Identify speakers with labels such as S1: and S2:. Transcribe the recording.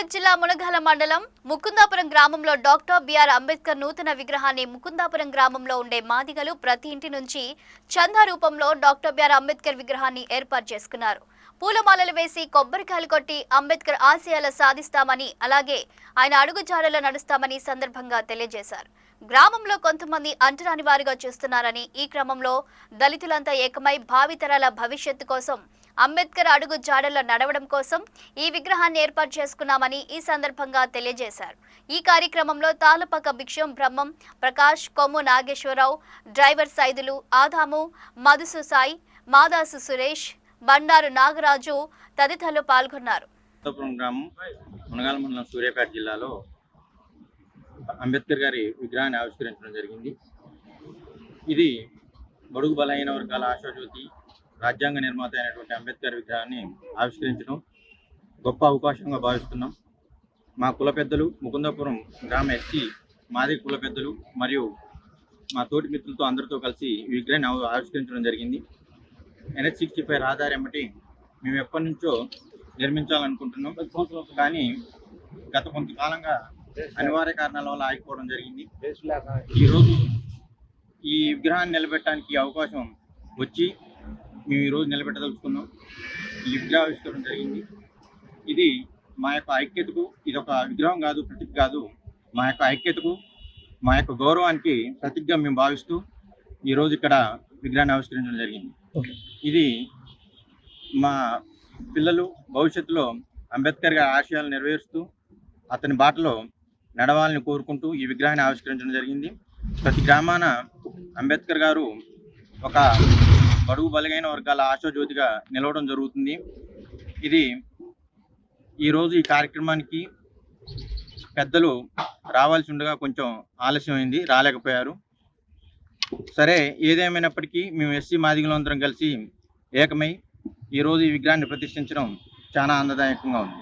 S1: మెదక్ జిల్లా మునగాల మండలం ముకుందాపురం గ్రామంలో డాక్టర్ బిఆర్ అంబేద్కర్ నూతన విగ్రహాన్ని ముకుందాపురం గ్రామంలో ఉండే మాదిగలు ప్రతి ఇంటి నుంచి చందా రూపంలో డాక్టర్ బిఆర్ అంబేద్కర్ విగ్రహాన్ని ఏర్పాటు చేసుకున్నారు. పూలమాలలు వేసి కొబ్బరికాయలు కొట్టి అంబేద్కర్ ఆశయాలు సాధిస్తామని అలాగే ఆయన అడుగుజాడలో నడుస్తామని సందర్భంగా తెలియజేశారు. గ్రామంలో కొంతమంది అంటరాని వారిగా చూస్తున్నారని ఈ క్రమంలో దళితులంతా ఏకమై భావితరాల భవిష్యత్తు కోసం అంబేద్కర్ అడుగు జాడల్లో నడవడం కోసం ఈ విగ్రహాన్ని ఏర్పాటు చేసుకున్నామని ఈ సందర్భంగా తెలియజేశారు. ఈ కార్యక్రమంలో తాళపక భిక్షం బ్రహ్మం, ప్రకాష్, కొమ్ము నాగేశ్వరరావు, డ్రైవర్ సైదులు, ఆదాము, మధుసు సాయి, మాదాసు సురేష్, బండారు నాగరాజు తదితరులు పాల్గొన్నారు.
S2: మునగాల మండలం సూర్యాపేట జిల్లాలో అంబేద్కర్ గారి విగ్రహాన్ని ఆవిష్కరించడం జరిగింది. ఇది బడుగు బలహీన వర్గాల ఆశాజ్యోతి, రాజ్యాంగ నిర్మాత అయినటువంటి అంబేద్కర్ విగ్రహాన్ని ఆవిష్కరించడం గొప్ప అవకాశంగా భావిస్తున్నాం. మా కుల పెద్దలు, ముకుందాపురం గ్రామ ఎస్సీ మాదిగ కుల పెద్దలు మరియు మా తోటి మిత్రులతో అందరితో కలిసి ఈ విగ్రహాన్ని ఆవిష్కరించడం జరిగింది. NH-65 రహదారి ఎమ్మటి మేము ఎప్పటి నుంచో నిర్మించాలనుకుంటున్నాం. కానీ గత కొంతకాలంగా అనివార్య కారణాల వల్ల ఆగిపోవడం జరిగింది. ఈరోజు ఈ విగ్రహాన్ని నిలబెట్టడానికి అవకాశం వచ్చి మేము ఈరోజు నిలబెట్టదలుచుకున్నాం. ఈ విగ్రహావిష్కరణ జరిగింది. ఇది మా యొక్క ఐక్యతకు, ఇది ఒక విగ్రహం కాదు, ప్రతీక కాదు, మా యొక్క ఐక్యతకు, మా యొక్క గౌరవానికి ప్రతీకగా మేము భావిస్తూ ఈరోజు ఇక్కడ విగ్రహాన్ని ఆవిష్కరించడం జరిగింది. ఇది మా పిల్లలు భవిష్యత్తులో అంబేద్కర్ గారి ఆశయాలు నెరవేరుస్తూ అతని బాటలో నడవాలని కోరుకుంటూ ఈ విగ్రహాన్ని ఆవిష్కరించడం జరిగింది. ప్రతి గ్రామాన అంబేద్కర్ గారు ఒక బడుగు బలహీన వర్గాల ఆశాజ్యోతిగా నిలవడం జరుగుతుంది. ఇది ఈరోజు ఈ కార్యక్రమానికి పెద్దలు రావాల్సి ఉండగా కొంచెం ఆలస్యమైంది, రాలేకపోయారు. సరే, ఏదేమైనప్పటికీ మేము ఎస్సీ మాదిగలందరం కలిసి ఏకమై ఈరోజు ఈ విగ్రహాన్ని ప్రతిష్ఠించడం చాలా ఆనందదాయకంగా ఉంది.